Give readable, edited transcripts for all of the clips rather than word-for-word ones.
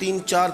3-4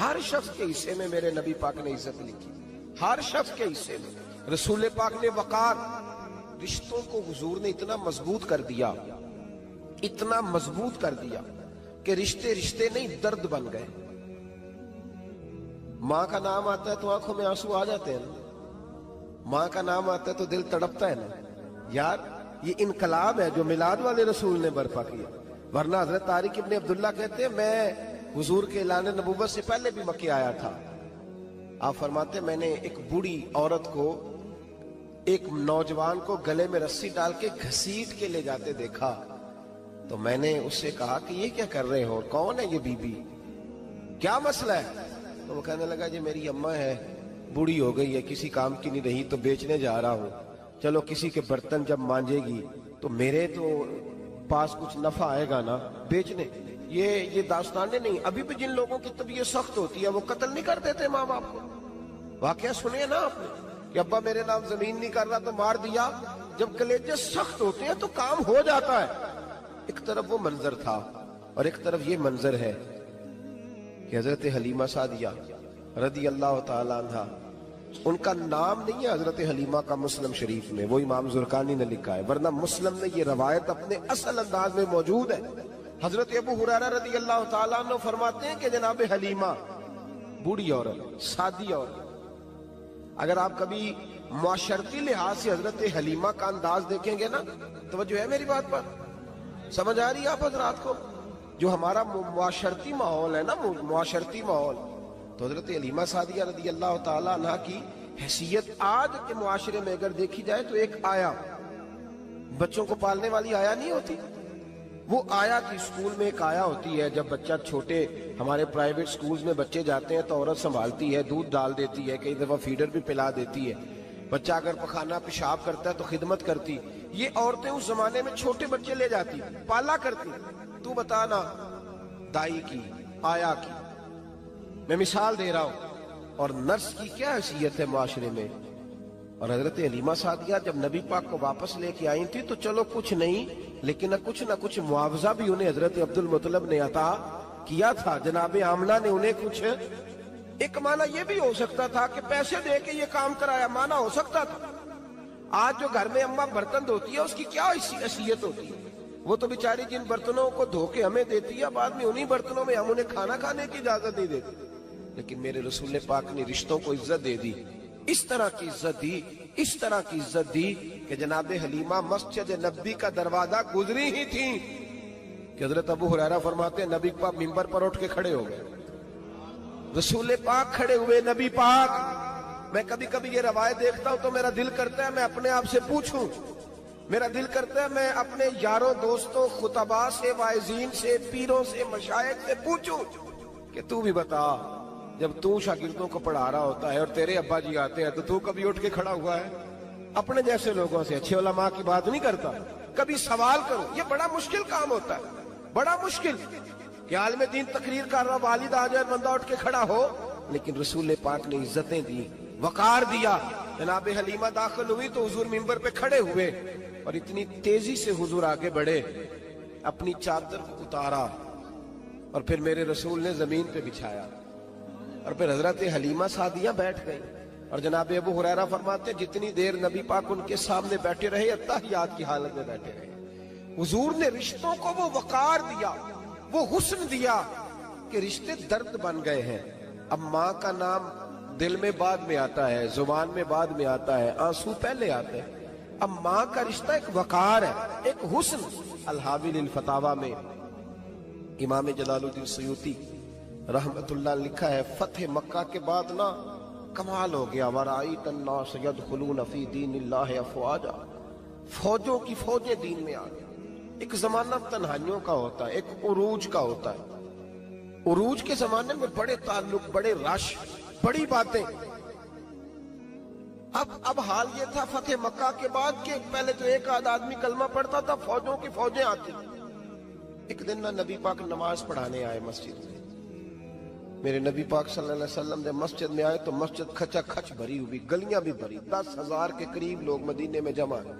ہر شخص کے حصے میں میرے نبی پاک نے عزت لکھی، ہر شخص کے حصے میں۔ رسول پاک نے وقار، رشتوں کو حضور نے اتنا مضبوط کر دیا، اتنا مضبوط کر دیا کہ رشتے رشتے نہیں درد بن گئے۔ ماں کا نام آتا ہے تو آنکھوں میں آنسو آ جاتے ہیں نا، ماں کا نام آتا ہے تو دل تڑپتا ہے نا۔ یار یہ انقلاب ہے جو میلاد والے رسول نے برپا کیا، ورنہ حضرت طارق ابن عبداللہ کہتے ہیں میں حضور کے اعلان نبوت سے پہلے بھی مکے آیا تھا۔ آپ فرماتے ہیں میں نے ایک بوڑھی عورت کو، ایک نوجوان کو گلے میں رسی ڈال کے گھسیٹ کے لے جاتے دیکھا، تو میں نے اس سے کہا کہ یہ کیا کر رہے ہو، کون ہے یہ بی بی، کیا مسئلہ ہے؟ تو وہ کہنے لگا جی میری اماں ہے، بوڑھی ہو گئی ہے، کسی کام کی نہیں رہی تو بیچنے جا رہا ہوں، چلو کسی کے برتن جب مانجے گی تو میرے تو پاس کچھ نفع آئے گا نا بیچنے۔ یہ داستانیں نہیں، ابھی بھی جن لوگوں کی طبیعت سخت ہوتی ہے وہ قتل نہیں کر دیتے ماں باپ کو۔ واقعہ سنے نا آپ نے کہ ابا میرے نام زمین نہیں کر رہا تو مار دیا۔ جب کلیجے سخت ہوتے ہیں تو کام ہو جاتا ہے۔ ایک طرف وہ منظر تھا اور ایک طرف یہ منظر ہے کہ حضرت حلیمہ سعدیہ رضی اللہ تعالی عنہ، ان کا نام نہیں ہے حضرت حلیمہ کا مسلم شریف میں، وہ امام زرقانی نے لکھا ہے، ورنہ مسلم میں یہ روایت اپنے اصل انداز میں موجود ہے۔ حضرت ابو ہریرہ رضی اللہ تعالیٰ عنہ فرماتے ہیں کہ جناب حلیمہ بوڑھی عورت، سادی عورت، اگر آپ کبھی معاشرتی لحاظ سے حضرت حلیمہ کا انداز دیکھیں گے نا، توجہ ہے میری بات پر، سمجھ آ رہی ہے آپ حضرات کو؟ جو ہمارا معاشرتی ماحول ہے نا، معاشرتی ماحول، تو حضرت حلیمہ سعدیہ رضی اللہ تعالیٰ عنہ کی حیثیت آج کے معاشرے میں اگر دیکھی جائے تو ایک آیا، بچوں کو پالنے والی آیا نہیں ہوتی، وہ آیا کی اسکول میں ایک آیا ہوتی ہے۔ جب بچہ چھوٹے ہمارے پرائیویٹ سکولز میں بچے جاتے ہیں تو عورت سنبھالتی ہے، دودھ ڈال دیتی ہے، کئی دفعہ فیڈر بھی پلا دیتی ہے، بچہ اگر پخانہ پیشاب کرتا ہے تو خدمت کرتی۔ یہ عورتیں اس زمانے میں چھوٹے بچے لے جاتی، پالا کرتی۔ تو بتانا دائی کی، آیا کی، میں مثال دے رہا ہوں، اور نرس کی کیا حیثیت ہے معاشرے میں۔ اور حضرت حلیمہ سعدیہ جب نبی پاک کو واپس لے کے آئی تھی تو چلو کچھ نہیں، لیکن نہ کچھ معاوضہ بھی انہیں حضرت عبد المطلب نے عطا کیا تھا، جناب آمنہ نے انہیں کچھ، ایک معنی یہ بھی ہو سکتا تھا کہ پیسے دے کے یہ کام کرایا، معنی ہو سکتا تھا۔ آج جو گھر میں اماں برتن دھوتی ہے اس کی کیا حیثیت ہوتی ہے؟ وہ تو بیچاری جن برتنوں کو دھو کے ہمیں دیتی ہے، بعد میں انہی برتنوں میں ہم انہیں کھانا کھانے کی اجازت نہیں دیتے۔ لیکن میرے رسول پاک نے رشتوں کو عزت دے دی، اس طرح کی عزت دی، اس طرح کی عزت دی کہ جناب حلیمہ مسجد نبی کا دروازہ گزری ہی تھی کہ حضرت ابو ہریرہ فرماتے ہیں نبی پاک منبر پر اٹھ کے کھڑے ہو گئے، رسول پاک کھڑے ہوئے، نبی پاک۔ میں کبھی کبھی یہ روایت دیکھتا ہوں تو میرا دل کرتا ہے میں اپنے آپ سے پوچھوں، میرا دل کرتا ہے میں اپنے یاروں دوستوں خطباء سے، واعظین سے، پیروں سے، مشائخ سے پوچھوں کہ تو بھی بتا، جب تو شاگردوں کو پڑھا رہا ہوتا ہے اور تیرے ابا جی آتے ہیں تو کبھی اٹھ کے کھڑا ہوا ہے؟ اپنے جیسے لوگوں سے، اچھے علماء کی بات نہیں کرتا، کبھی سوال کرو۔ یہ بڑا مشکل کام ہوتا ہے، بڑا مشکل کہ عالم دین تقریر کر رہا، والد آ جائے، بندہ اٹھ کے کھڑا ہو۔ لیکن رسول پاک نے عزتیں دی، وقار دیا۔ جناب حلیمہ داخل ہوئی تو حضور منبر پہ کھڑے ہوئے اور اتنی تیزی سے حضور آگے بڑھے، اپنی چادر کو اتارا اور پھر میرے رسول نے زمین پہ بچھایا، اور پھر حضرت حلیمہ سعدیہ بیٹھ گئی۔ اور جناب ابو ہریرہ فرماتے ہیں جتنی دیر نبی پاک ان کے سامنے بیٹھے رہے، اتحیات کی حالت میں بیٹھے رہے۔ حضور نے رشتوں کو وہ وقار دیا، وہ حسن دیا کہ رشتے درد بن گئے ہیں۔ اب ماں کا نام دل میں بعد میں آتا ہے، زبان میں بعد میں آتا ہے، آنسو پہلے آتے ہیں۔ اب ماں کا رشتہ ایک وقار ہے، ایک حسن۔ الحاوی للفتاوی میں امام جلال الدین سیوطی رحمت اللہ لکھا ہے، فتح مکہ کے بعد نا کمال ہو گیا، وَرَأَيْتَ النَّاسَ يَدْخُلُونَ فِي دِينِ اللَّهِ أَفْوَاجًا، فوجوں کی فوجیں دین میں آ گئی۔ ایک زمانہ تنہائیوں کا ہوتا ہے، ایک عروج کا ہوتا ہے۔ عروج کے زمانے میں بڑے تعلق، بڑے رش، بڑی باتیں۔ اب حال یہ تھا فتح مکہ کے بعد کہ پہلے تو ایک آدھ آدمی کلمہ پڑھتا تھا، فوجوں کی فوجیں آتی۔ ایک دن نبی پاک نماز پڑھانے آئے مسجد میں، میرے نبی پاک صلی اللہ علیہ وسلم جب مسجد میں آئے تو مسجد کھچا کھچ بھری ہوئی، گلیاں بھی بھری، 10,000 کے قریب لوگ مدینے میں جمع ہیں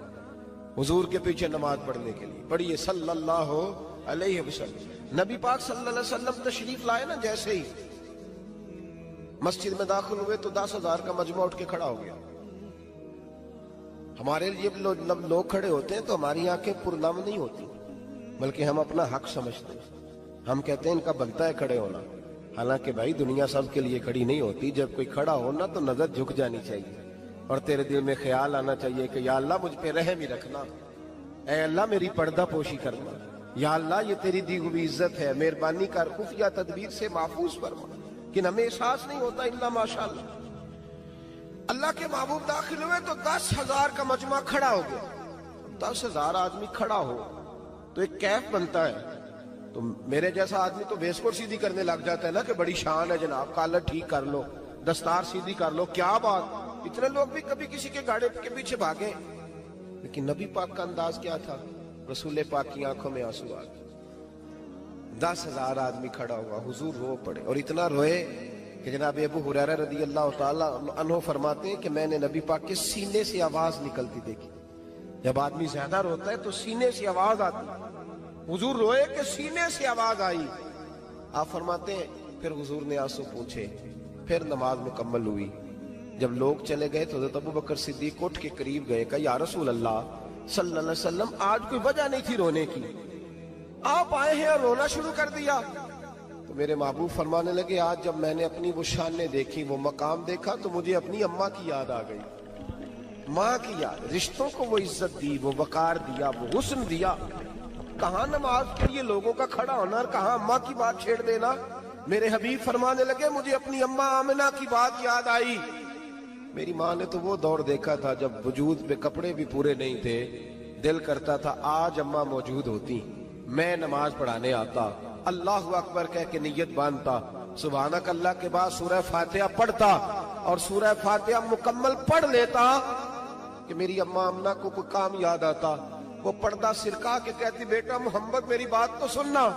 حضور کے پیچھے نماز پڑھنے کے لیے۔ پڑھیے صلی اللہ علیہ وسلم۔ نبی پاک صلی اللہ علیہ وسلم تشریف لائے نا، جیسے ہی مسجد میں داخل ہوئے تو 10,000 کا مجمع اٹھ کے کھڑا ہو گیا. ہمارے لیے لوگ کھڑے ہوتے ہیں تو ہماری آنکھیں پرنم نہیں ہوتی، بلکہ ہم اپنا حق سمجھتے ہیں. ہم کہتے ہیں ان کا بنتا ہے کھڑے ہونا. حالانکہ بھائی دنیا سب کے لیے کھڑی نہیں ہوتی. جب کوئی کھڑا ہونا تو نظر جھک جانی چاہیے اور تیرے دل میں خیال آنا چاہیے کہ یا اللہ مجھ پہ رحم ہی رکھنا، اے اللہ میری پردہ پوشی کرنا، یا اللہ یہ تیری دی ہوئی عزت ہے، مہربانی کر خفیہ تدبیر سے محفوظ فرما. کہ ہمیں احساس نہیں ہوتا الا ماشاءاللہ. اللہ کے محبوب داخل ہوئے تو 10,000 کا مجمع کھڑا ہو گیا. 10,000 آدمی کھڑا ہو تو ایک کیف بنتا ہے. تو میرے جیسا آدمی تو ویسکوٹ سیدھی کرنے لگ جاتا ہے نا کہ بڑی شان ہے جناب، کالر ٹھیک کر لو، دستار سیدھی کر لو، کیا بات. اتنے لوگ بھی کبھی کسی کے گاڑی کے پیچھے بھاگے. لیکن نبی پاک کا انداز کیا تھا؟ رسول پاک کی آنکھوں میں آنسو آ گئے. 10,000 آدمی کھڑا ہوا، حضور رو پڑے اور اتنا روئے کہ جناب ابو ہریرہ رضی اللہ تعالی عنہ فرماتے ہیں کہ میں نے نبی پاک کے سینے سے آواز نکلتی دیکھی. جب آدمی زیادہ روتا ہے تو سینے سے آواز آتی. حضور روئے کہ سینے سے آواز آئی. آپ فرماتے ہیں پھر حضور نے آنسو پوچھے، پھر نماز مکمل ہوئی. جب لوگ چلے گئے تو حضرت ابوبکر صدیق اٹھ کے قریب گئے، کہا یا رسول اللہ صلی اللہ علیہ وسلم آج کوئی وجہ نہیں تھی رونے کی، آپ آئے ہیں اور رونا شروع کر دیا. تو میرے محبوب فرمانے لگے آج جب میں نے اپنی وہ شانیں دیکھی، وہ مقام دیکھا تو مجھے اپنی اماں کی یاد آ گئی. ماں کی یاد، رشتوں کو وہ عزت دی، وہ وقار دیا، وہ حسن دیا. کہاں نماز کے لیے لوگوں کا کھڑا ہونا اور کہاں اماں کی بات چھیڑ دینا. میرے حبیب فرمانے لگے مجھے اپنی اماں آمنہ کی بات یاد آئی. میری ماں نے تو وہ دور دیکھا تھا جب وجود پہ کپڑے بھی پورے نہیں تھے، دل کرتا تھا آج اماں موجود ہوتی، میں نماز پڑھانے آتا، اللہ اکبر کہہ کے نیت باندھتا، سبحانک اللہ کے بعد سورہ فاتحہ پڑھتا اور سورہ فاتحہ مکمل پڑھ لیتا کہ میری اماں آمنہ کو کوئی کام یاد آتا. وہ پردہ سرکا کے کہتی بیٹا محمد میری بات تو سننا.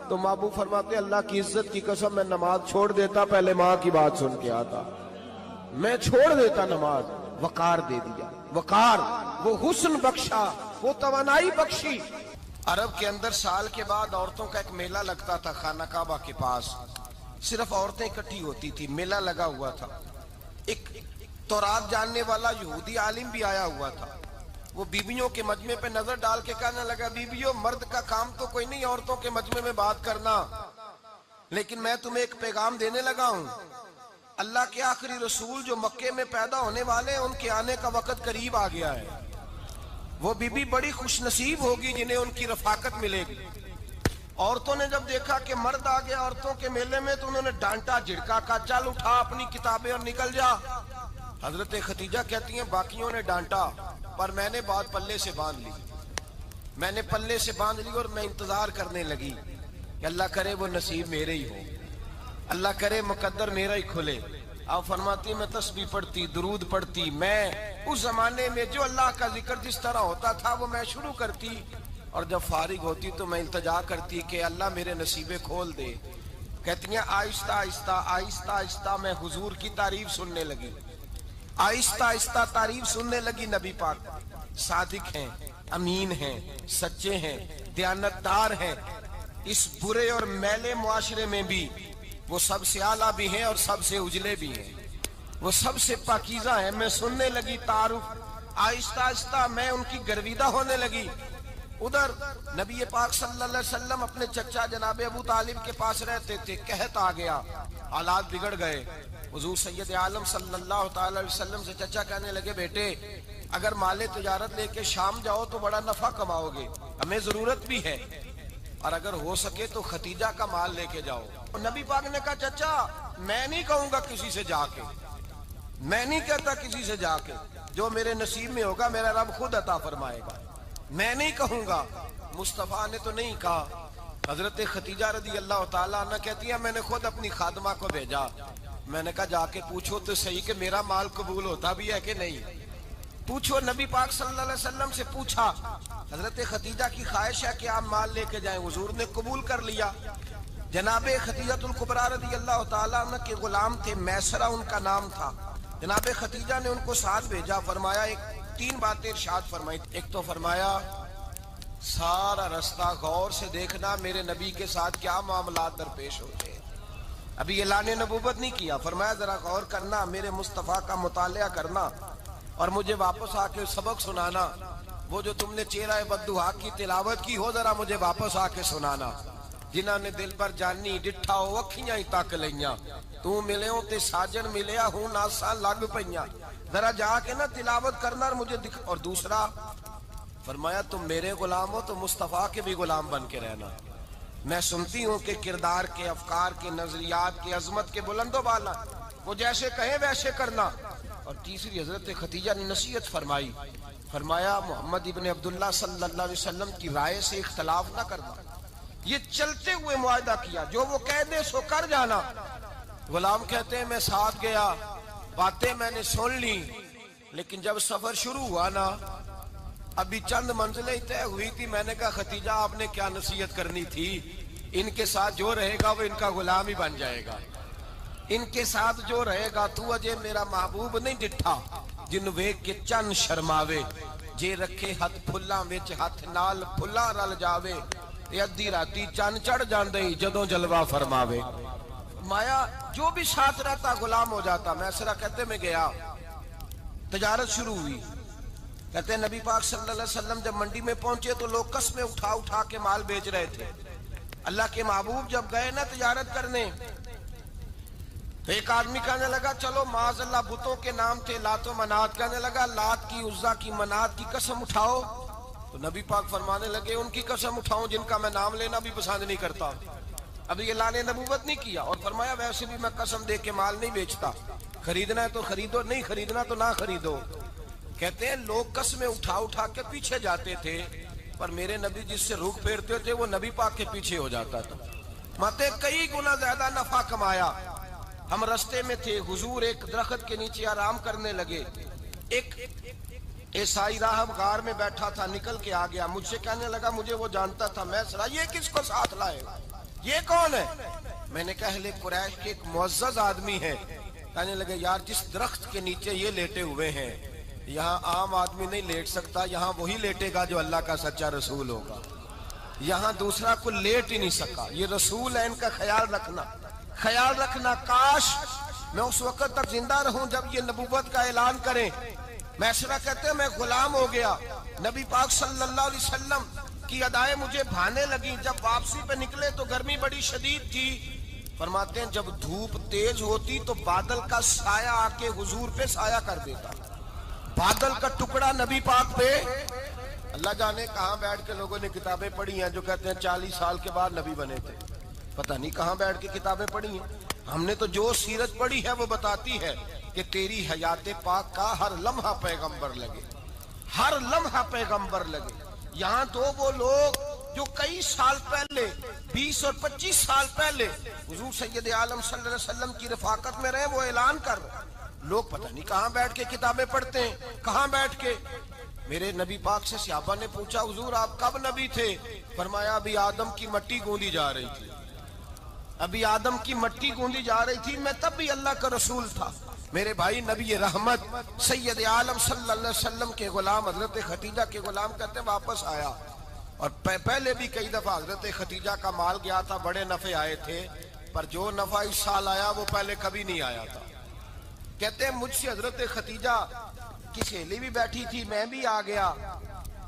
تو محبوب فرماتے اللہ کی عزت کی قسم میں نماز چھوڑ دیتا، پہلے ماں کی بات سن کے آتا. میں چھوڑ دیتا نماز. وقار دے دیا، وقار، وہ حسن بخشا، وہ توانائی بخشی. عرب کے اندر سال کے بعد عورتوں کا ایک میلہ لگتا تھا خانہ کعبہ کے پاس. صرف عورتیں اکٹھی ہوتی تھی، میلہ لگا ہوا تھا. ایک تورات جاننے والا یہودی عالم بھی آیا ہوا تھا. وہ بیویوں کے مجمع پہ نظر ڈال کے کہنے لگا بیویوں مرد کا کام تو کوئی نہیں عورتوں کے مجمع میں بات کرنا، لیکن میں تمہیں ایک پیغام دینے لگا ہوں. اللہ کے آخری رسول جو مکے میں پیدا ہونے والے ہیں ان کے آنے کا وقت قریب آ گیا ہے. وہ بی بی بڑی خوش نصیب ہوگی جنہیں ان کی رفاقت ملے گی. عورتوں نے جب دیکھا کہ مرد آ گیا عورتوں کے میلے میں تو انہوں نے ڈانٹا جھڑکا، کہا چل اٹھا اپنی کتابیں اور نکل جا. حضرت خدیجہ کہتی ہیں باقیوں نے ڈانٹا پر میں نے بات پلے سے باندھ لی. میں نے پلے سے باندھ لی اور میں انتظار کرنے لگی کہ اللہ کرے وہ نصیب میرے ہی ہو، اللہ کرے مقدر میرا ہی کھلے. آپ فرماتی میں تسبیح پڑھتی، درود پڑھتی. میں اس زمانے میں جو اللہ کا ذکر جس طرح ہوتا تھا وہ میں شروع کرتی اور جب فارغ ہوتی تو میں التجا کرتی کہ اللہ میرے نصیبے کھول دے. کہتی ہیں آہستہ آہستہ آہستہ آہستہ میں حضور کی تعریف سننے لگی. آہستہ آہستہ تعریف سننے لگی. نبی پاک صادق ہیں، امین ہیں، سچے ہیں، دیانتدار ہیں. اس برے اور میلے معاشرے میں بھی وہ سب سے اعلیٰ بھی ہیں اور سب سے اجلے بھی ہیں، وہ سب سے پاکیزہ ہیں. میں سننے لگی تعارف. آہستہ آہستہ میں ان کی گرویدہ ہونے لگی. ادھر نبی پاک صلی اللہ علیہ وسلم اپنے چچا جناب ابو طالب کے پاس رہتے تھے. قحط آ گیا، حالات بگڑ گئے. حضور سید عالم صلی اللہ تعالی علیہ وسلم سے چچا کہنے لگے بیٹے اگر مال تجارت لے کے شام جاؤ تو بڑا نفع کماؤ گے، ہمیں ضرورت بھی ہے، اور اگر ہو سکے تو ختیجہ کا مال لے کے جاؤ. اور نبی پاک نے کہا چچا میں نہیں کہوں گا کسی سے جا کے، میں نہیں کہتا کسی سے جا کے، جو میرے نصیب میں ہوگا میرا رب خود عطا فرمائے گا، میں نہیں کہوں گا. مصطفیٰ نے تو نہیں کہا. حضرت ختیجہ رضی اللہ تعالیٰ عنہ کہتی ہے میں نے خود اپنی خادمہ کو بھیجا. میں نے کہا جا کے پوچھو تو صحیح کہ میرا مال قبول ہوتا بھی ہے کہ نہیں. پوچھو. نبی پاک صلی اللہ علیہ وسلم سے پوچھا. حضرت خدیجہ کی خواہش ہے کہ آپ مال لے کے جائیں. حضور نے قبول کر لیا. جناب خدیجہ الکبریٰ رضی اللہ تعالیٰ عنہ کے غلام تھے، میسرہ ان کا نام تھا. جناب خدیجہ نے ان کو ساتھ بھیجا. فرمایا تین باتیں ارشاد فرمائی. ایک تو فرمایا سارا رستہ غور سے دیکھنا میرے نبی کے ساتھ کیا معاملات درپیش ہوتے ہیں. ابھی اعلان نبوت نہیں کیا. فرمایا ذرا غور کرنا، میرے مصطفیٰ کا مطالعہ کرنا اور مجھے واپس آ کے سبق سنانا. وہ جو تم نے چہرہ بددعا کی تلاوت کی ہو ذرا مجھے واپس آ کے سنانا. جنہاں نے دل پر جانی ڈٹھا ہو اکھیاں ہی تک لئیاں، تو ملے ہوں تے ساجن ملیا ہوں ناساں لگ پئیاں. ذرا جا کے نا تلاوت کرنا اور مجھے دکھ. اور دوسرا فرمایا تم میرے غلام ہو تو مصطفیٰ کے بھی غلام بن کے رہنا. میں سنتی ہوں کہ کردار کے، افکار کے، نظریات کے، عظمت کے بلند و بالا، وہ جیسے کہیں ویسے کرنا. اور تیسری حضرت خدیجہ نے نصیحت فرمائی. فرمایا محمد ابن عبداللہ صلی اللہ علیہ وسلم کی رائے سے اختلاف نہ کرنا. یہ چلتے ہوئے معاہدہ کیا، جو وہ کہہ دے سو کر جانا. غلام کہتے ہیں میں ساتھ گیا، باتیں میں نے سن لی، لیکن جب سفر شروع ہوا نا ابھی چند منزلیں طے ہوئی تھی. میں نے کہا خدیجہ آپ نے کیا نصیحت کرنی تھی، ان کے ساتھ جو رہے گا وہ ان کا غلام ہی بن جائے گا. ان کے ساتھ جو رہے گا تو اجے میرا محبوب نہیں ڈٹھا جن ویکھ کے چن شرماوے. جے رکھے ہاتھ پھلاں وچ ہاتھ نال پھلاں رل جاوے، تے ادھی راتی چن چڑھ جاندے جدوں جلوہ فرماوے. مایا جو بھی ساتھ رہتا غلام ہو جاتا. میں اسرا کہتے میں گیا، تجارت شروع ہوئی. کہتے ہیں نبی پاک صلی اللہ علیہ وسلم جب منڈی میں پہنچے تو لوگ قسمیں اٹھا اٹھا کے مال بیچ رہے تھے. اللہ کے محبوب جب گئے نا تجارت کرنے تو ایک آدمی کہنے لگا چلو معاذ اللہ بتوں کے نام تھے لات و منات، کہنے لگا لات کی، عزا کی، منات کی قسم اٹھاؤ. تو نبی پاک فرمانے لگے ان کی قسم اٹھاؤں جن کا میں نام لینا بھی پسند نہیں کرتا. ابھی اعلان نبوت نہیں کیا. اور فرمایا ویسے بھی میں قسم دے کے مال نہیں بیچتا، خریدنا ہے تو خریدو، نہیں خریدنا تو نہ خریدو. کہتے ہیں لوگ قسمیں اٹھا اٹھا کے پیچھے جاتے تھے، پر میرے نبی جس سے رخ پھیرتے تھے وہ نبی پاک کے پیچھے ہو جاتا تھا. ماتے کئی گنا زیادہ نفع کمایا. ہم رستے میں تھے، حضور ایک درخت کے نیچے آرام کرنے لگے. ایک عیسائی راہب غار میں بیٹھا تھا، نکل کے آ گیا. مجھ سے کہنے لگا مجھے وہ جانتا تھا. میں سنا یہ کس کو ساتھ لائے، یہ کون ہے؟ میں نے کہا اہل قریش کے ایک معزز آدمی ہے. کہنے لگے یار جس درخت کے نیچے یہ لیٹے ہوئے ہیں یہاں عام آدمی نہیں لیٹ سکتا، یہاں وہی لیٹے گا جو اللہ کا سچا رسول ہوگا. یہاں دوسرا کوئی لیٹ ہی نہیں سکا. یہ رسول ہے، ان کا خیال رکھنا، خیال رکھنا. کاش میں اس وقت تک زندہ رہوں جب یہ نبوت کا اعلان کریں. میں ایسا کہتے ہیں میں غلام ہو گیا. نبی پاک صلی اللہ علیہ وسلم کی ادائیں مجھے بھانے لگی. جب واپسی پہ نکلے تو گرمی بڑی شدید تھی. فرماتے ہیں جب دھوپ تیز ہوتی تو بادل کا سایہ آ کے حضور پہ سایہ کر دیتا. بادل کا ٹکڑا نبی پاک پہ. اللہ جانے کہاں بیٹھ کے لوگوں نے کتابیں پڑھی ہیں جو کہتے ہیں 40 سال کے بعد نبی بنے تھے. پتہ نہیں کہاں بیٹھ کے کتابیں پڑھی ہیں. ہم نے تو جو سیرت پڑھی ہے وہ بتاتی ہے کہ تیری حیات پاک کا ہر لمحہ پیغمبر لگے، ہر لمحہ پیغمبر لگے. یہاں تو وہ لوگ جو کئی سال پہلے 20 اور 25 سال پہلے حضور سید عالم صلی اللہ علیہ وسلم کی رفاقت میں رہے وہ اعلان کر رہے. لوگ پتہ نہیں کہاں بیٹھ کے کتابیں پڑھتے ہیں، کہاں بیٹھ کے. میرے نبی پاک سے صحابہ نے پوچھا حضور آپ کب نبی تھے؟ فرمایا ابھی آدم کی مٹی گوندی جا رہی تھی، ابھی آدم کی مٹی گوندی جا رہی تھی، میں تب بھی اللہ کا رسول تھا. میرے بھائی نبی رحمت سید عالم صلی اللہ علیہ وسلم کے غلام حضرت خدیجہ کے غلام کہتے واپس آیا. اور پہلے بھی کئی دفعہ حضرت خدیجہ کا مال گیا تھا، بڑے نفع آئے تھے، پر جو نفع اس سال آیا وہ پہلے کبھی نہیں آیا تھا. کہتے ہیں مجھ سے حضرت خدیجہ کی سہیلی بھی بیٹھی تھی، میں بھی آ گیا.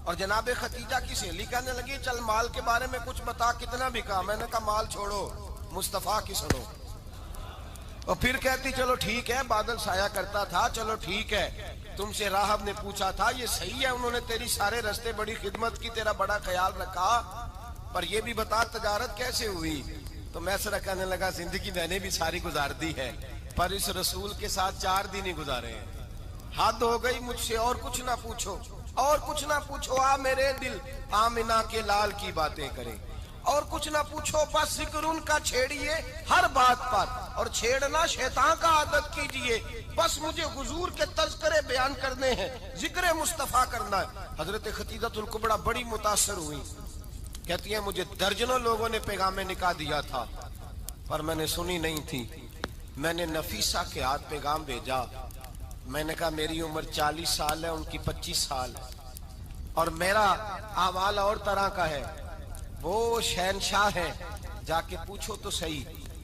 اور جناب خدیجہ کی سہیلی کہنے لگی چل مال کے بارے میں کچھ بتا کتنا بکا. میں نے کہا مال چھوڑو مصطفیٰ کی سنو. اور پھر کہتی چلو ٹھیک ہے بادل سایہ کرتا تھا، چلو ٹھیک ہے. تم سے راہب نے پوچھا تھا یہ صحیح ہے، انہوں نے تیری سارے رستے بڑی خدمت کی، تیرا بڑا خیال رکھا، پر یہ بھی بتا تجارت کیسے ہوئی؟ تو میں سرا کہنے لگا زندگی میں نے بھی ساری گزار دی ہے، پر اس رسول کے ساتھ 4 دن ہی گزارے ہیں. حد ہو گئی مجھ سے، اور کچھ نہ پوچھو، اور کچھ نہ پوچھو. آ میرے دل آمنہ کے لال کی باتیں کرے، اور کچھ نہ پوچھو، بس ذکر ان کا چھیڑیے ہر بات پر، اور چھیڑنا شیطان کا عادت کیجئے. بس مجھے حضور کے تذکرے بیان کرنے ہیں، ذکر مصطفیٰ کرنا ہے. حضرت خدیجہ الکبریٰ بڑی متاثر ہوئی. کہتی ہیں مجھے درجنوں لوگوں نے پیغام نکاح دیا تھا پر میں نے سنی نہیں تھی. میں نے نفیسہ کے ہاتھ پیغام بھیجا. میں نے کہا میری عمر 40 سال ہے، ان کی 25 سال ہے، اور میرا اعمال اور طرح کا ہے. وہ شہنشاہ ہیں، جا کے پوچھو تو صحیح.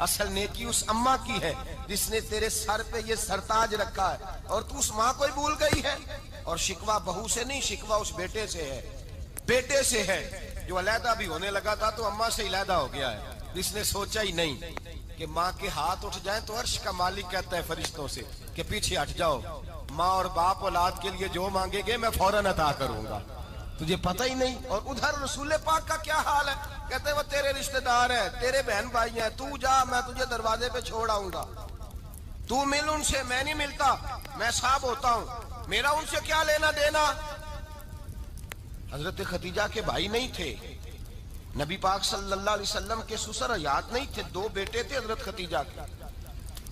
اصل نیکی اس اماں کی ہے جس نے تیرے سر پہ یہ سرتاج رکھا ہے، اور تو اس ماں کو ہی بھول گئی ہے۔ اور شکوہ بہو سے نہیں، شکوہ اس بیٹے سے ہے، بیٹے سے ہے جو علیحدہ بھی ہونے لگا تھا تو اماں سے علیحدہ ہو گیا ہے، جس نے سوچا ہی نہیں کہ ماں کے ہاتھ اٹھ جائیں تو عرش کا مالک کہتا ہے فرشتوں سے کہ پیچھے ہٹ جاؤ، ماں اور باپ اولاد کے لیے جو مانگے گے میں فوراً عطا کروں گا، تجھے پتہ ہی نہیں۔ اور ادھر رسول پاک کا کیا حال ہے، کہتے ہیں وہ تیرے رشتہ دار ہیں، تیرے بہن بھائی ہیں، تو جا، میں تجھے دروازے پہ چھوڑ آؤں گا، تو مل ان سے، میں نہیں ملتا، میں صاحب ہوتا ہوں، میرا ان سے کیا لینا دینا۔ حضرت خدیجہ کے بھائی نہیں تھے، نبی پاک صلی اللہ علیہ وسلم کے سسر حیات نہیں تھے، دو بیٹے تھے حضرت خدیجہ کے،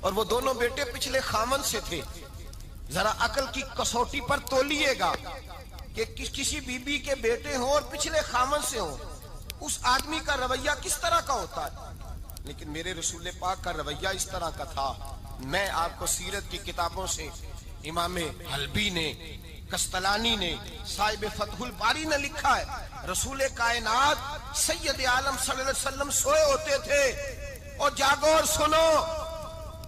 اور وہ دونوں بیٹے پچھلے خامن سے تھے۔ ذرا عقل کی کسوٹی پر تولیے گا کہ کسی بی بی کے بیٹے ہوں اور پچھلے خامن سے ہوں، اس آدمی کا رویہ کس طرح کا ہوتا ہے، لیکن میرے رسول پاک کا رویہ اس طرح کا تھا۔ میں آپ کو سیرت کی کتابوں سے امام حلبی نے، کستلانی نے، صاحب فتح الباری نے لکھا ہے، رسول کائنات سید عالم صلی اللہ علیہ وسلم سوئے ہوتے تھے، اور جاگو اور سنو،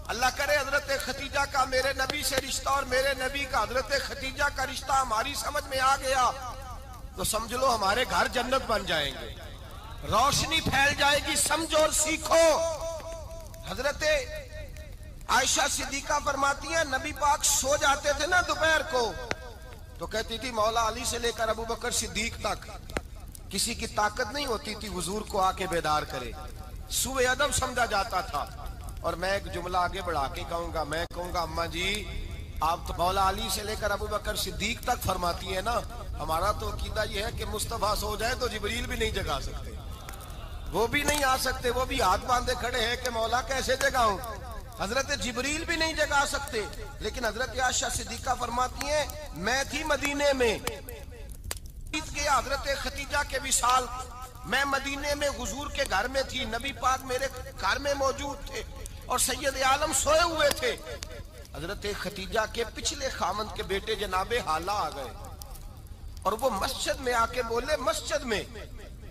اللہ کرے حضرت خدیجہ کا میرے نبی سے رشتہ اور میرے نبی کا حضرت خدیجہ کا رشتہ ہماری سمجھ میں آ گیا تو سمجھ لو ہمارے گھر جنت بن جائیں گے، روشنی پھیل جائے گی، سمجھو اور سیکھو۔ حضرت عائشہ صدیقہ فرماتی ہیں نبی پاک سو جاتے تھے نا دوپہر کو تو کہتی تھی مولا علی سے لے کر ابو بکر صدیق تک کسی کی طاقت نہیں ہوتی تھی حضور کو آ کے بیدار کرے، سوء ادب سمجھا جاتا تھا۔ اور میں ایک جملہ آگے بڑھا کے کہوں گا، میں کہوں گا اماں جی آپ تو مولا علی سے لے کر ابو بکر صدیق تک فرماتی ہیں نا، ہمارا تو عقیدہ یہ ہے کہ مصطفیٰ سو جائے تو جبریل بھی نہیں جگا سکتے، وہ بھی نہیں آ سکتے، وہ بھی ہاتھ باندھے کھڑے ہیں کہ مولا کیسے جگاؤں، حضرت جبریل بھی نہیں جگا سکتے۔ لیکن حضرت عائشہ صدیقہ فرماتی ہیں میں تھی مدینے میں، گیا حضرت خدیجہ کے وصال، میں مدینے میں حضور کے گھر میں تھی، نبی پاک میرے گھر میں موجود تھے اور سید عالم سوئے ہوئے تھے۔ حضرت خدیجہ کے پچھلے خامند کے بیٹے جناب حالہ آ گئے اور وہ مسجد میں آ کے بولے، مسجد میں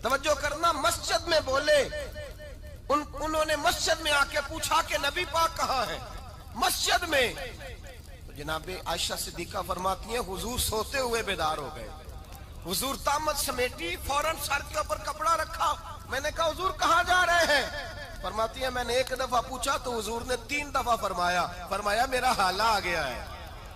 توجہ کرنا، مسجد میں بولے، انہوں نے مسجد میں آ کے پوچھا کہ نبی پاک کہاں ہے، مسجد میں۔ جناب عائشہ صدیقہ فرماتی ہیں حضور سوتے ہوئے بیدار ہو گئے، حضور طامت سمیٹی، فوراً سر کے اوپر کپڑا رکھا، میں نے کہا حضور کہاں جا رہے ہیں، فرماتی ہیں میں نے ایک دفعہ پوچھا تو حضور نے 3 دفعہ فرمایا میرا حالہ آ گیا ہے،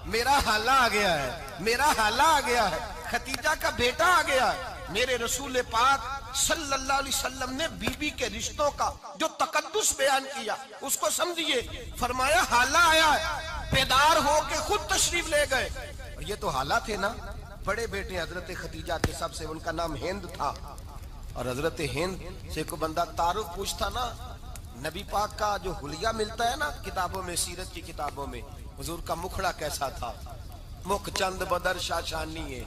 میرا حالہ آ گیا ہے، میرا حالہ آ گیا ہے، خدیجہ کا بیٹا آ گیا ہے۔ میرے رسول پاک صلی اللہ علیہ وسلم نے بی بی کے رشتوں کا جو تقدس بیان کیا اس کو سمجھیے، فرمایا حالہ آیا ہے، بیدار ہو کے خود تشریف لے گئے، اور یہ تو حالہ تھے نا، بڑے بیٹے حضرت خدیجہ کے سب سے، ان کا نام ہند تھا، اور حضرت ہند سے کوئی بندہ تعارف پوچھتا نا، نبی پاک کا جو حلیہ ملتا ہے نا کتابوں میں، سیرت کی کتابوں میں، حضور کا مکھڑا کیسا تھا، مکھ چند بدر شاشانی ہے،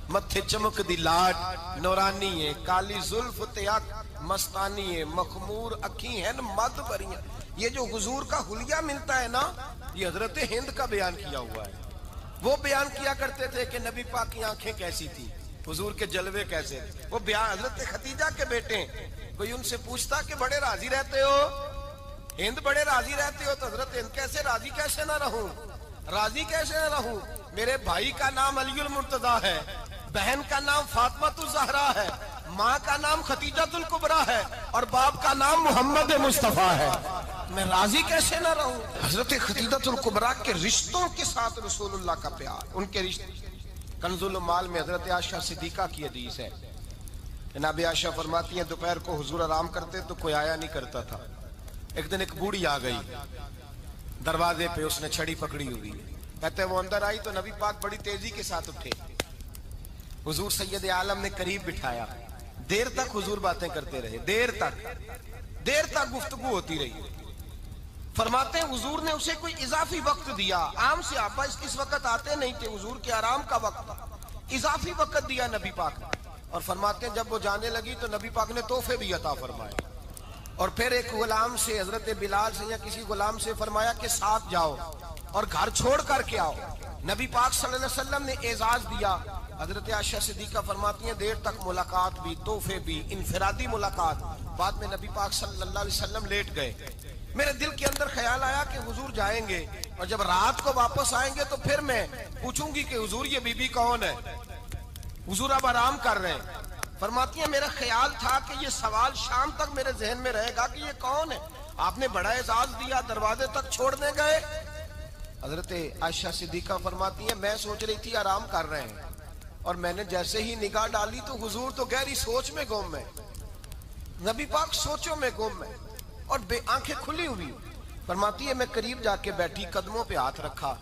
متھے چمک دی لاٹ نورانی ہے، کالی زلف تیاک مستانی ہے، مخمور اکھی ہیں مد بریاں، یہ جو حضور کا حلیہ ملتا ہے نا یہ حضرت ہند کا بیان کیا ہوا ہے۔ وہ بیان کیا کرتے تھے کہ نبی پاک کی آنکھیں کیسی تھی، حضور کے جلوے کیسے، وہ بیان حضرت خدیجہ کے بیٹے ہیں۔ کوئی ان سے پوچھتا کہ بڑے راضی رہتے ہو، ہند بڑے راضی رہتے ہو، تو حضرت ہند کیسے راضی کیسے نہ رہوں، راضی کیسے نہ رہوں، میرے بھائی کا نام علی المرتضیٰ ہے، بہن کا نام فاطمہ الزہرا ہے، ماں کا نام خدیجۃ الکبریٰ ہے، اور باپ کا نام محمد مصطفیٰ ہے، میں راضی کیسے نہ رہوں۔ حضرت خدیجۃ الکبریٰ کے رشتوں کے ساتھ رسول اللہ کا پیار، ان کے رشتے۔ کنز المال میں حضرت عائشہ صدیقہ کی حدیث ہے، جناب عائشہ فرماتی ہیں دوپہر کو حضور آرام کرتے تو کوئی آیا نہیں کرتا تھا، ایک دن ایک بوڑھی آ گئی دروازے پہ، اس نے چھڑی پکڑی ہوئی، کہتے ہیں وہ اندر آئی تو نبی پاک بڑی تیزی کے ساتھ اٹھے، حضور سید عالم نے قریب بٹھایا، دیر تک حضور باتیں کرتے رہے، دیر تک گفتگو ہوتی رہی۔ فرماتے ہیں حضور نے اسے کوئی اضافی وقت دیا، عام صحابہ اس وقت آتے نہیں تھے، حضور کے آرام کا وقت تھا، اضافی وقت دیا نبی پاک نے، اور فرماتے ہیں جب وہ جانے لگی تو نبی پاک نے تحفے بھی عطا فرمائے، اور پھر ایک غلام سے، حضرت بلال سے یا کسی غلام سے فرمایا کہ ساتھ جاؤ اور گھر چھوڑ کر کے آؤ۔ نبی پاک صلی اللہ علیہ وسلم نے اعزاز دیا۔ حضرت عائشہ صدیقہ فرماتی ہیں دیر تک ملاقات بھی، تحفے بھی، انفرادی ملاقات، بعد میں نبی پاک صلی اللہ علیہ وسلم لیٹ گئے، میرے دل کے اندر خیال آیا کہ حضور جائیں گے اور جب رات کو واپس آئیں گے تو پھر میں پوچھوں گی کہ حضور یہ بی بی کون ہے؟ حضور اب آرام کر رہے ہیں۔ فرماتی ہیں میرا خیال تھا کہ یہ سوال شام تک میرے ذہن میں رہے گا کہ یہ کون ہے، آپ نے بڑا اعزاز دیا، دروازے تک چھوڑنے گئے۔ حضرت عائشہ صدیقہ فرماتی ہیں میں سوچ رہی تھی آرام کر رہے ہیں، اور میں نے جیسے ہی نگاہ ڈالی تو حضور تو گہری سوچ میں گم ہے، نبی پاک سوچوں میں گم ہے اور آنکھیں کھلی ہوئی۔ فرماتی ہے میں قریب جا کے بیٹھی، قدموں پہ ہاتھ رکھا،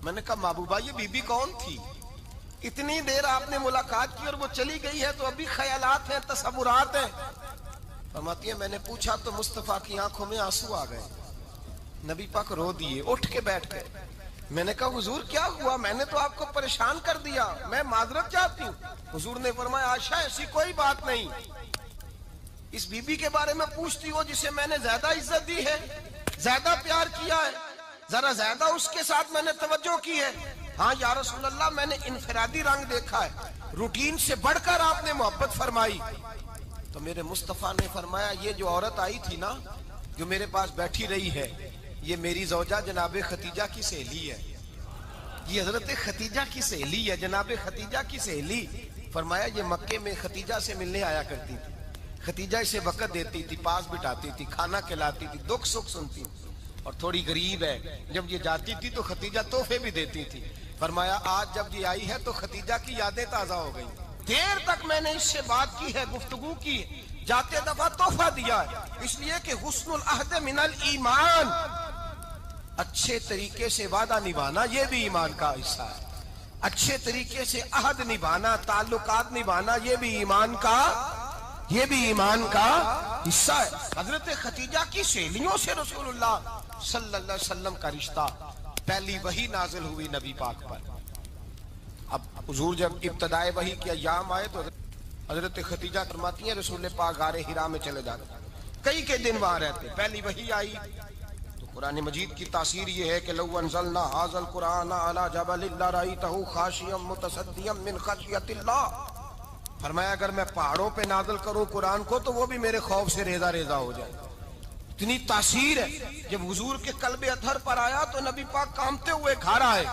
میں نے کہا محبوبہ یہ بی بی کون تھی؟ اتنی دیر آپ نے ملاقات کی اور وہ چلی گئی ہے تو ابھی خیالات ہیں، تصورات ہیں۔ فرماتی ہے میں نے پوچھا تو مصطفیٰ کی آنکھوں میں آنسو آ گئے، نبی پاک رو دیے، اٹھ کے بیٹھ گئے۔ میں نے کہا حضور کیا ہوا؟ میں نے تو آپ کو پریشان کر دیا، میں معذرت چاہتی ہوں۔ حضور نے فرمایا عائشہ ایسی کوئی بات نہیں، اس بی بی کے بارے میں پوچھتی ہو جسے میں نے زیادہ عزت دی ہے، زیادہ پیار کیا ہے، ذرا زیادہ اس کے ساتھ میں نے توجہ کی ہے۔ ہاں یا رسول اللہ میں نے انفرادی رنگ دیکھا ہے، روٹین سے بڑھ کر آپ نے محبت فرمائی۔ تو میرے مصطفیٰ نے فرمایا یہ جو عورت آئی تھی نا، جو میرے پاس بیٹھی رہی ہے، یہ میری زوجہ جناب خدیجہ کی سہیلی ہے، یہ حضرت خدیجہ کی سہیلی ہے، جناب خدیجہ کی سہیلی۔ فرمایا یہ مکے میں خدیجہ سے ملنے آیا کرتی تھی، خدیجہ اسے وقت دیتی تھی، پاس بٹھاتی تھی، کھانا کھلاتی تھی، دکھ سکھ سنتی تھی، اور تھوڑی غریب ہے، جب یہ جاتی تھی تو خدیجہ تحفے بھی دیتی تھی۔ فرمایا آج جب یہ آئی ہے تو خدیجہ کی یادیں تازہ ہو گئی، دیر تک میں نے اس سے بات کی ہے، گفتگو کی، جاتے دفعہ تحفہ دیا ہے، اس لیے کہ حسن العہد من الایمان، اچھے طریقے سے وعدہ نبھانا یہ بھی ایمان کا حصہ ہے، اچھے طریقے سے عہد نبھانا، تعلقات نبھانا یہ بھی ایمان کا حصہ ہے۔ حضرت خدیجہ کی سہیلیوں سے رسول اللہ صلی اللہ علیہ وسلم کا رشتہ، پہلی وحی نازل ہوئی نبی پاک پر۔ اب حضور جب ابتدائے وحی کے ایام آئے تو حضرت خدیجہ فرماتی ہیں رسول پاک غار حرا میں چلے جاتے، کئی کے دن وہاں رہتے، پہلی وحی آئی تو قرآن مجید کی تاثیر یہ ہے کہ لو انزلنا ھذا القرآن علی جبل لرأیتہ خاشعا متصدعا من خشیۃ اللہ، فرمایا اگر میں پہاڑوں پہ نازل کروں قرآن کو تو وہ بھی میرے خوف سے ریزہ ریزہ ہو جائے، اتنی تاثیر ہے۔ جب حضور کے قلب اطہر پر آیا تو نبی پاک کانپتے ہوئے گھر آئے،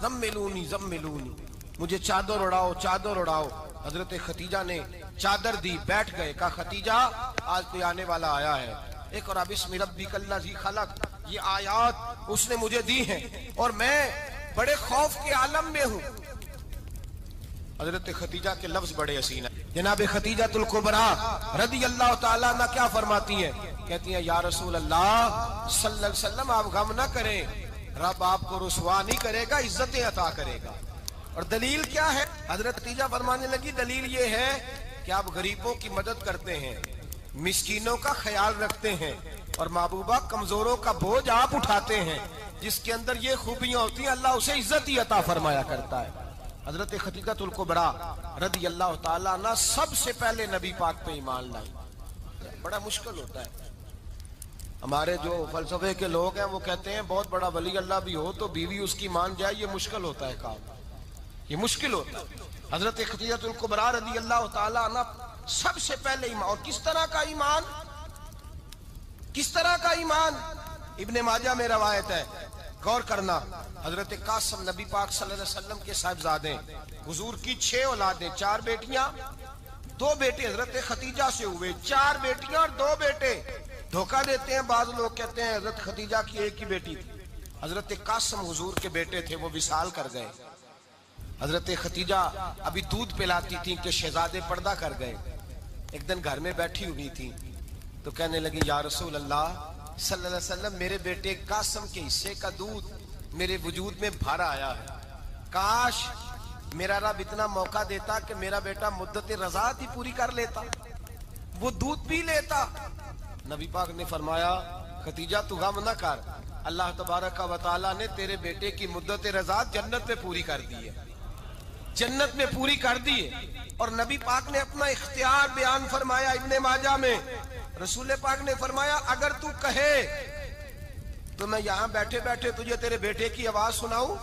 زملونی زملونی، مجھے چادر اڑاؤ چادر اڑاؤ۔ حضرت خدیجہ نے چادر دی، بیٹھ گئے، کہا خدیجہ آج کوئی آنے والا آیا ہے، اقرأ بسم ربک الذی خلق، یہ آیات اس نے مجھے دی ہیں اور میں بڑے خوف کے عالم میں ہوں۔ حضرت خدیجہ کے لفظ بڑے حسین ہیں، جناب خدیجہ الکبریٰ رضی اللہ تعالیٰ عنہ کیا فرماتی ہیں؟ کہتی ہیں یا رسول اللہ صلی اللہ علیہ وسلم آپ غم نہ کریں، رب آپ کو رسوا نہیں کرے گا، عزتیں عطا کرے گا۔ اور دلیل کیا ہے؟ حضرت خدیجہ فرمانے لگی دلیل یہ ہے کہ آپ غریبوں کی مدد کرتے ہیں، مسکینوں کا خیال رکھتے ہیں، اور محبوبہ کمزوروں کا بوجھ آپ اٹھاتے ہیں، جس کے اندر یہ خوبیاں ہوتی ہیں اللہ اسے عزت ہی عطا فرمایا کرتا ہے۔ حضرت خدیجہ الکبریٰ رضی اللہ تعالیٰ عنہ سب سے پہلے نبی پاک پہ ایمان لائی۔ بڑا مشکل ہوتا ہے، ہمارے جو فلسفے کے لوگ ہیں وہ کہتے ہیں بہت بڑا ولی اللہ بھی ہو تو بیوی اس کی مان جائے، یہ مشکل ہوتا ہے کام، یہ مشکل ہوتا ہے۔ حضرت خدیجہ الکبریٰ رضی اللہ تعالیٰ عنہ سب سے پہلے ایمان، اور کس طرح کا ایمان؟ کس طرح کا ایمان؟ ابن ماجہ میں روایت ہے، غور کرنا، حضرت قاسم نبی پاک صلی اللہ علیہ وسلم کے صاحبزادے، حضور کی 6 اولادیں، 4 بیٹیاں 2 بیٹے حضرت خدیجہ سے ہوئے، 4 بیٹیاں اور 2 بیٹے۔ دھوکہ دیتے ہیں بعض لوگ، کہتے ہیں حضرت خدیجہ کی ایک ہی بیٹی تھی، حضرت قاسم حضور کے بیٹے تھے، وہ وصال کر گئے۔ حضرت خدیجہ ابھی دودھ پلاتی تھیں کہ شہزادے پردہ کر گئے۔ ایک دن گھر میں بیٹھی ہوئی تھی تو کہنے لگی یا رسول اللہ صلی اللہ علیہ وسلم میرے بیٹے قاسم کے حصے کا دودھ میرے وجود میں بھر آیا ہے، کاش میرا رب اتنا موقع دیتا کہ میرا بیٹا مدت رضاعت ہی پوری کر لیتا، وہ دودھ پی لیتا۔ نبی پاک نے فرمایا خدیجہ تو غم نہ کر، اللہ تبارک و تعالیٰ نے تیرے بیٹے کی مدت رضاعت جنت میں پوری کر دی ہے، جنت میں پوری کر دی ہے۔ اور نبی پاک نے اپنا اختیار بیان فرمایا ابن ماجہ میں، رسول پاک نے فرمایا اگر تو کہے تو میں یہاں بیٹھے بیٹھے تجھے تیرے بیٹے کی آواز سناؤں،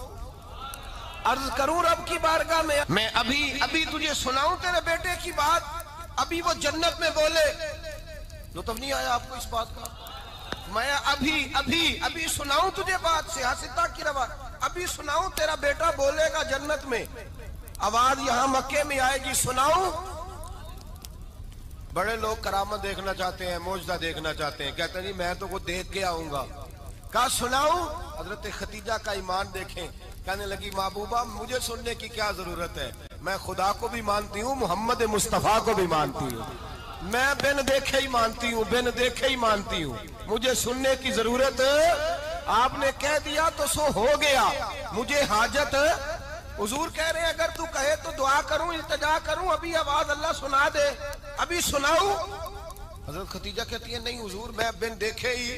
عرض کروں رب کی بارگاہ میں ابھی تجھے سناؤں تیرے بیٹے کی بات، ابھی وہ جنت میں بولے۔ لطف نہیں آیا آپ کو اس بات کا؟ میں ابھی سناؤں تجھے بات سے حسیتا کی روایت، ابھی سناؤں تیرا بیٹا بولے گا جنت میں، آواز یہاں مکے میں آئے گی، سناؤں؟ بڑے لوگ کرامت دیکھنا چاہتے ہیں، معجزہ دیکھنا چاہتے ہیں، کہتے ہیں جی میں تو وہ دیکھ کے آؤں گا، کہا سناؤں؟ حضرت خدیجہ کا ایمان دیکھیں، کہنے لگی محبوبہ مجھے سننے کی کیا ضرورت ہے، میں خدا کو بھی مانتی ہوں، محمد مصطفیٰ کو بھی مانتی ہوں، میں بن دیکھے ہی مانتی ہوں، بن دیکھے ہی مانتی ہوں، مجھے سننے کی ضرورت، آپ نے کہہ دیا تو سو ہو گیا، مجھے حاجت، حضور کہہ رہے ہیں اگر تو کہے تو دعا کروں، التجا کروں، ابھی آواز اللہ سنا دے، ابھی سناؤں؟ حضرت خدیجہ کہتی ہے نہیں حضور میں بن دیکھے ہی،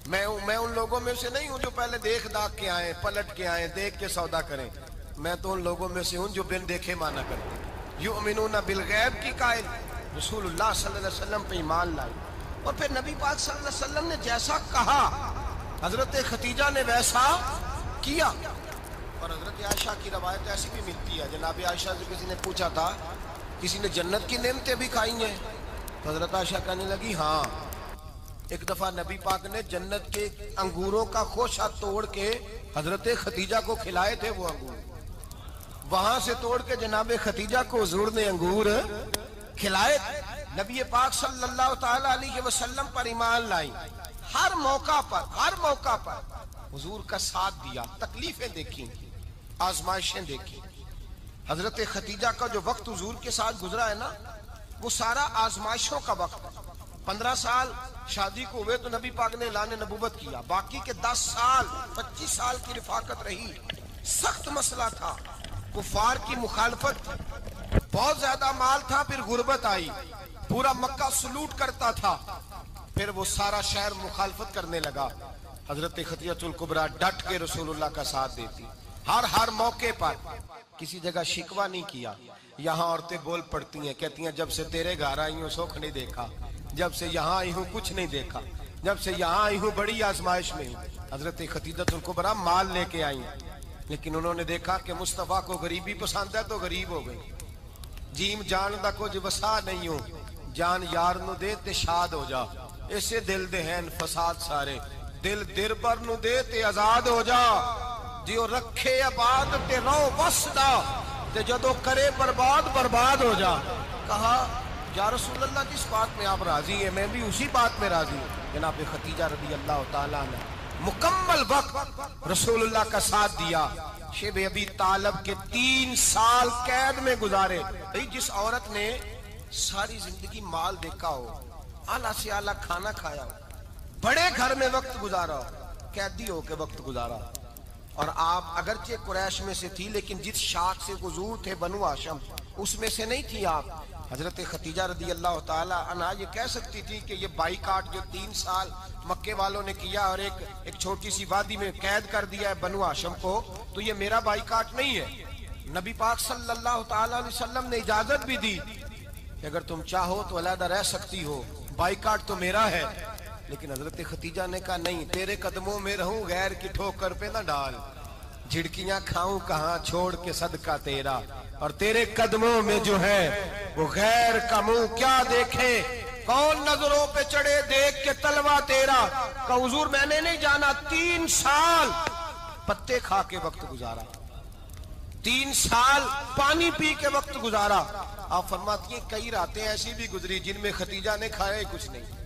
میں ان لوگوں میں سے نہیں ہوں جو پہلے دیکھ داکھ کے آئیں، پلٹ کے آئیں، دیکھ کے سودا کریں، میں تو ان لوگوں میں سے ہوں جو بن دیکھے مانا کرتے ہیں، یؤمنون بالغیب کی قائل، رسول اللہ صلی اللہ علیہ وسلم پہ ایمان لائی، اور پھر نبی پاک صلی اللہ علیہ وسلم نے جیسا کہا حضرت خدیجہ نے ویسا کیا۔ اور حضرت عائشہ کی روایت ایسی بھی ملتی ہے، جناب عائشہ سے کسی نے پوچھا تھا کسی نے جنت کی نعمتیں بھی کھائی ہیں؟ تو حضرت عائشہ کہنے لگی ہاں، ایک دفعہ نبی پاک نے جنت کے انگوروں کا خوشہ توڑ کے حضرت خدیجہ کو کھلائے تھے، وہ انگور وہاں سے توڑ کے جناب خدیجہ کو حضور نے انگور کھلائے تھے۔ نبی پاک صلی اللہ تعالی علیہ وسلم پر ایمان لائی، ہر موقع پر حضور کا ساتھ دیا، تکلیفیں دیکھی، آزمائشیں دیکھی۔ حضرت خدیجہ کا جو وقت حضور کے ساتھ گزرا ہے نا، وہ سارا آزمائشوں کا وقت ہے۔ 15 سال شادی کو ہوئے تو نبی پاک نے اعلان نبوت کیا، باقی کے 10 سال 25 سال کی رفاقت رہی، سخت مسئلہ تھا، کفار کی مخالفت، بہت زیادہ مال تھا، پھر غربت آئی، پورا مکہ سلوٹ کرتا تھا، پھر وہ سارا شہر مخالفت کرنے لگا، حضرت خدیجہ الکبریٰ ڈٹ کے رسول اللہ کا ساتھ دیتی، ہر موقع پر کسی جگہ شکوہ نہیں کیا۔ یہاں عورتیں بول پڑتی ہیں، کہتی ہیں جب سے تیرے گھر آئی ہوں سکھ نہیں دیکھا، جب سے یہاں آئی ہوں کچھ نہیں دیکھا، جب سے یہاں آئی ہوں بڑی آزمائش میں ہوں۔ حضرت خدیجہ الکبریٰ مال لے کے آئی ہیں، لیکن انہوں نے دیکھا کہ مصطفیٰ کو غریبی پسند ہے تو غریب ہو گئی، جیم جان دا کچھ وسا نہیں ہو، جان یار نو دے تے شاد ہو جا، اسے دل دے ہیں فساد سارے، دل دربر نو دے تے آزاد ہو جا، جیو رکھے آباد تے رو وسدا تے جدو کرے برباد ہو جا۔ کہا یا رسول اللہ جس بات میں آپ راضی ہیں میں بھی اسی بات میں راضی ہوں۔ جناب خدیجہ رضی اللہ تعالیٰ نے مکمل وقت رسول اللہ کا ساتھ دیا، شیب ابی طالب کے 3 سال قید میں گزارے۔ جس عورت نے ساری زندگی مال دیکھا ہو، اعلیٰ سے اعلیٰ کھانا کھایا ہو، بڑے گھر میں وقت گزارا ہو، قیدی ہو کے وقت گزارا، اور آپ اگرچہ قریش میں سے تھی لیکن جس شاخ سے حضور تھے بنو ہاشم اس میں سے نہیں تھی آپ۔ حضرت خدیجہ رضی اللہ تعالی عنہا یہ کہہ سکتی تھی کہ یہ بائیکاٹ جو 3 سال مکے والوں نے کیا اور ایک چھوٹی سی وادی میں قید کر دیا ہے بنو ہاشم کو، تو یہ میرا بائیکاٹ نہیں ہے۔ نبی پاک صلی اللہ تعالی علیہ وسلم نے اجازت بھی دی کہ اگر تم چاہو تو علیحدہ رہ سکتی ہو، بائیکاٹ تو میرا ہے۔ لیکن حضرت خدیجہ نے کہا نہیں، تیرے قدموں میں رہوں، غیر کی ٹھوکر پہ نہ ڈال، جھڑکیاں کھاؤں کہاں چھوڑ کے صدقہ تیرا، اور تیرے قدموں میں جو ہے وہ غیر کا منہ کیا دیکھے، کون نظروں پہ چڑھے دیکھ کے تلوا تیرا۔ کہ حضور میں نے نہیں جانا، 3 سال پتے کھا کے وقت گزارا، 3 سال پانی پی کے وقت گزارا۔ آپ فرماتی ہیں کئی راتیں ایسی بھی گزری جن میں خدیجہ نے کھایا ہی کچھ نہیں،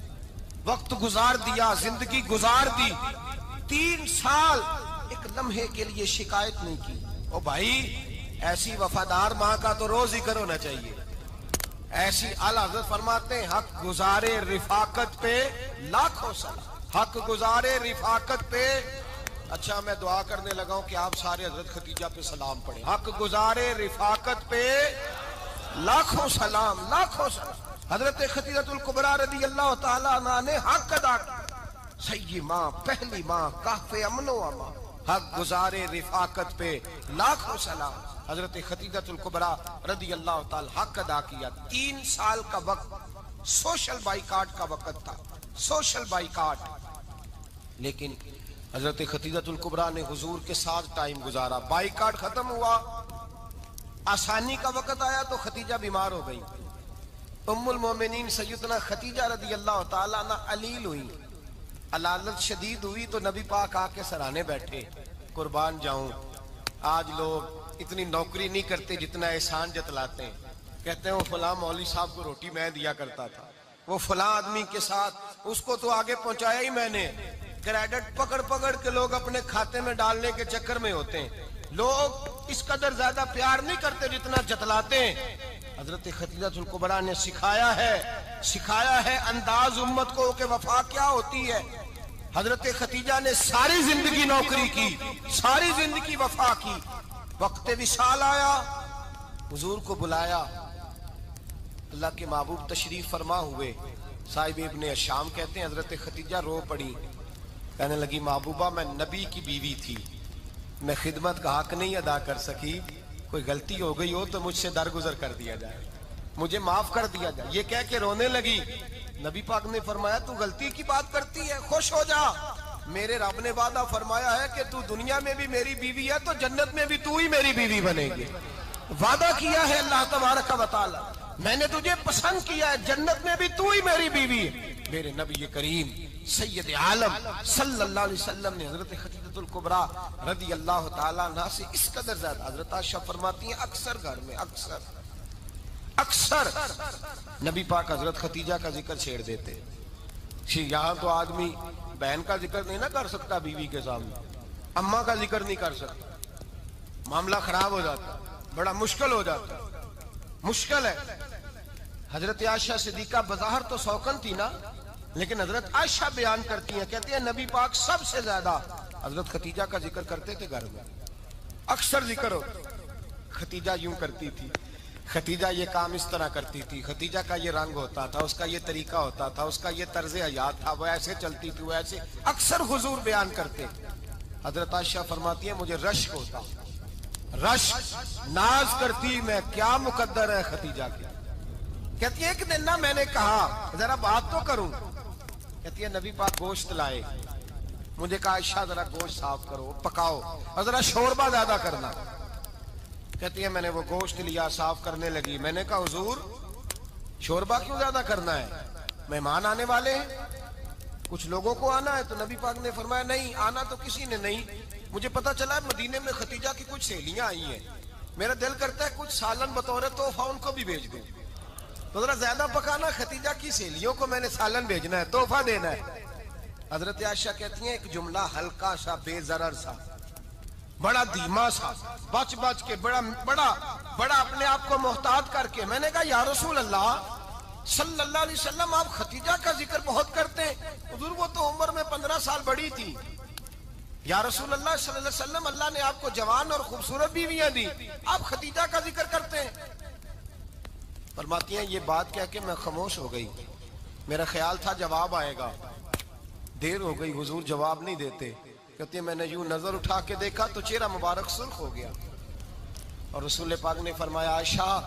وقت گزار دیا، زندگی گزار دی، 3 سال ایک لمحے کے لیے شکایت نہیں کی۔ او بھائی ایسی وفادار ماں کا تو روز ذکر ہونا چاہیے۔ ایسی اعلیٰ حضرت فرماتے ہیں حق گزارے رفاقت پہ لاکھوں سلام، حق گزارے رفاقت پہ۔ اچھا میں دعا کرنے لگا ہوں کہ آپ سارے حضرت خدیجہ پہ سلام پڑھیں۔ حق گزارے رفاقت پہ لاکھوں سلام، لاکھوں سلام۔ حضرت خدیجہ الکبریٰ رضی اللہ تعالیٰ عنہ نے حق ادا کیا، سیدی ماں، پہلی ماں، کہف امن و امان، حق گزارے رفاقت پہ لاکھوں سلام۔ حضرت خدیجہ الکبریٰ رضی اللہ تعالی حق ادا کیا۔ 3 سال کا وقت سوشل بائیکاٹ کا وقت تھا، سوشل بائیکاٹ، لیکن حضرت خدیجہ الکبریٰ نے حضور کے ساتھ ٹائم گزارا۔ بائیکاٹ ختم ہوا، آسانی کا وقت آیا تو خدیجہ بیمار ہو گئی۔ ام المومنین سیدنا خدیجہ رضی اللہ تعالیٰ عنہ علیل ہوئی، علالت شدید ہوئی تو نبی پاک آ کے سرانے بیٹھے، قربان جاؤں آج لوگ اتنی نوکری نہیں کرتے جتنا احسان جتلاتے ہیں. کہتے ہیں وہ فلاں مولوی صاحب کو روٹی میں دیا کرتا تھا، وہ فلاں آدمی کے ساتھ اس کو تو آگے پہنچایا ہی میں نے. کریڈٹ پکڑ پکڑ کے لوگ اپنے کھاتے میں ڈالنے کے چکر میں ہوتے ہیں. لوگ اس قدر زیادہ پیار نہیں کرتے جتنا جتلاتے ہیں. حضرت خدیجہ الکبریٰ نے سکھایا ہے انداز امت کو کہ وفا کیا ہوتی ہے. حضرت خدیجہ نے ساری زندگی نوکری کی، ساری زندگی وفا کی. وقت وصال آیا، حضور کو بلایا، اللہ کے محبوب تشریف فرما ہوئے. صاحب ابن الشام کہتے ہیں حضرت خدیجہ رو پڑی، کہنے لگی محبوبہ میں نبی کی بیوی تھی، میں خدمت کا حق نہیں ادا کر سکی، کوئی غلطی ہو گئی ہو تو مجھ سے درگزر کر دیا جائے، مجھے معاف کر دیا جائے. یہ کہہ کے رونے لگی. نبی پاک نے فرمایا تو غلطی کی بات کرتی ہے، خوش ہو جا، میرے رب نے وعدہ فرمایا ہے کہ تو دنیا میں بھی میری بیوی ہے تو جنت میں بھی تو ہی میری بیوی بنے گی. وعدہ کیا ہے اللہ تبارک و تعالی، میں نے تجھے پسند کیا ہے، جنت میں بھی تو ہی میری بیوی ہے. میرے نبی کریم سید عالم صلی اللہ علیہ وسلم نے حضرت خدیجہ الکبریٰ رضی اللہ تعالیٰ عنہ سے اس قدر زیادہ، حضرت عائشہ فرماتی ہیں اکثر گھر میں اکثر نبی پاک حضرت خدیجہ کا ذکر چھیڑ دیتے. یہاں تو آدمی بہن کا ذکر نہیں نہ کر سکتا بیوی کے سامنے، اماں کا ذکر نہیں کر سکتا، معاملہ خراب ہو جاتا، بڑا مشکل ہو جاتا، مشکل ہے. حضرت عائشہ صدیقہ بظاہر تو سوکن تھی نا، لیکن حضرت عائشہ بیان کرتی ہیں، کہتی ہیں نبی پاک سب سے زیادہ حضرت خدیجہ کا ذکر کرتے تھے گھر میں، اکثر ذکر ہو. خدیجہ یوں کرتی تھی، خدیجہ یہ کام اس طرح کرتی تھی، خدیجہ کا یہ رنگ ہوتا تھا، اس کا یہ طریقہ ہوتا تھا، اس کا یہ طرز حیات تھا، وہ ایسے چلتی تھی، وہ ایسے، اکثر حضور بیان کرتے. حضرت عائشہ فرماتی ہیں مجھے رشک ہوتا، رشک، ناز کرتی میں، کیا مقدر ہے خدیجہ کی. کہتی ہے ایک دن نا میں نے کہا ذرا بات تو کروں، کہتی ہے نبی پاک گوشت لائے، مجھے کہا عائشہ ذرا گوشت صاف کرو، پکاؤ اور ذرا شوربہ زیادہ کرنا. کہتی ہے میں نے وہ گوشت لیا، صاف کرنے لگی. میں نے کہا حضور شوربہ کیوں زیادہ کرنا ہے، مہمان آنے والے ہیں، کچھ لوگوں کو آنا ہے. تو نبی پاک نے فرمایا نہیں، آنا تو کسی نے نہیں، مجھے پتا چلا مدینے میں خدیجہ کی کچھ سہیلیاں آئی ہیں، میرا دل کرتا ہے کچھ سالن بطور تحفہ ان کو بھی بھیج دوں، تو ذرا زیادہ پکانا، خدیجہ کی سہیلیوں کو میں نے سالن بھیجنا ہے، تحفہ دینا ہے. حضرت عائشہ کہتی ہیں ایک جملہ ہلکا سا، بے ضرر سا، بڑا دھیما سا، بچ کے بڑا اپنے آپ کو محتاط کر کے، میں نے کہا یا رسول اللہ صلی اللہ علیہ وسلم آپ خدیجہ کا ذکر بہت کرتے ہیں، حضور وہ تو عمر میں 15 سال بڑی تھی. یا رسول اللہ صلی اللہ علیہ وسلم اللہ نے آپ کو جوان اور خوبصورت بیویاں دی، آپ خدیجہ کا ذکر کرتے ہیں. فرماتی ہیں یہ بات کہہ کے میں خاموش ہو گئی، میرا خیال تھا جواب آئے گا، دیر ہو گئی، حضور جواب نہیں دیتے. کہتے ہیں میں نے یوں نظر اٹھا کے دیکھا تو چہرہ مبارک سرخ ہو گیا، اور رسول پاک نے فرمایا عائشہ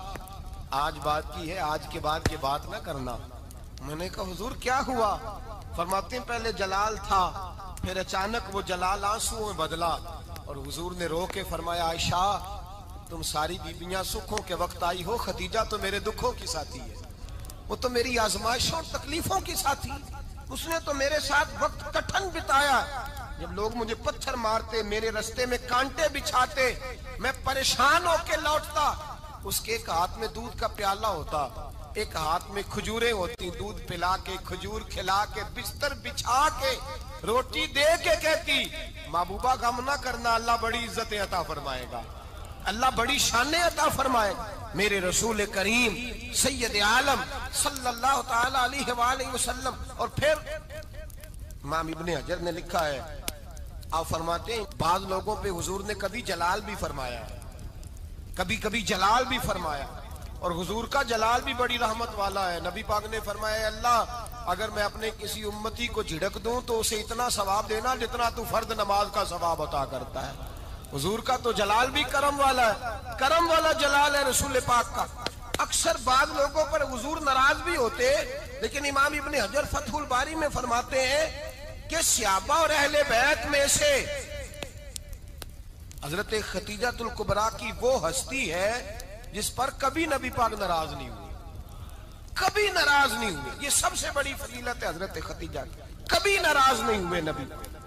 آج بات کی ہے، آج کے بعد یہ بات نہ کرنا. میں نے کہا حضور کیا ہوا؟ فرماتے ہیں پہلے جلال تھا، پھر اچانک وہ جلال آنسو میں بدلا، اور حضور نے رو کے فرمایا عائشہ تم ساری بیویاں سکھوں کے وقت آئی ہو، خدیجہ تو میرے دکھوں کی ساتھی ہے، وہ تو میری آزمائشوں اور تکلیفوں کی ساتھی، اس نے تو میرے ساتھ وقت کٹھن بتایا. جب لوگ مجھے پتھر مارتے، میرے رستے میں کانٹے بچھاتے، میں پریشان ہو کے لوٹتا، اس کے ایک ہاتھ میں دودھ کا پیالہ ہوتا، ایک ہاتھ میں کھجوریں ہوتی، دودھ پلا کے، کھجور کھلا کے، بستر بچھا کے، روٹی دے کے کہتی محبوبہ غم نہ کرنا، اللہ بڑی عزتیں عطا فرمائے گا، اللہ بڑی شانیں عطا فرمائے گا. میرے رسول کریم سید عالم صلی اللہ تعالی علیہ وآلہ وسلم. اور پھر امام ابن حجر نے لکھا ہے، آپ فرماتے ہیں بعض لوگوں پہ حضور نے کبھی جلال بھی فرمایا، کبھی جلال بھی فرمایا، اور حضور کا جلال بھی بڑی رحمت والا ہے. نبی پاک نے فرمایا اللہ اگر میں اپنے کسی امتی کو جھڑک دوں تو اسے اتنا ثواب دینا جتنا تو فرض نماز کا ثواب عطا کرتا ہے. حضور کا تو جلال بھی کرم والا ہے، کرم والا جلال ہے رسول پاک کا. اکثر بعض لوگوں پر حضور ناراض بھی ہوتے، لیکن امام ابن حجر فتح الباری میں فرماتے ہیں کہ صحابہ اور اہل بیت میں سے حضرت خدیجہ الکبریٰ کی وہ ہستی ہے جس پر کبھی نبی پاک ناراض نہیں ہوئے، کبھی ناراض نہیں ہوئے. یہ سب سے بڑی فضیلت ہے حضرت خدیجہ کی، کبھی ناراض نہیں ہوئے نبی،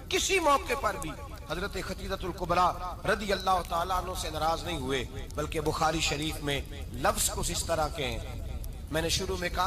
کسی موقع پر بھی حضرت خدیجہ الکبریٰ رضی اللہ تعالیٰ عنہ سے ناراض نہیں ہوئے، بلکہ بخاری شریف میں لفظ کچھ اس طرح کے ہیں۔ میں نے شروع میں کہا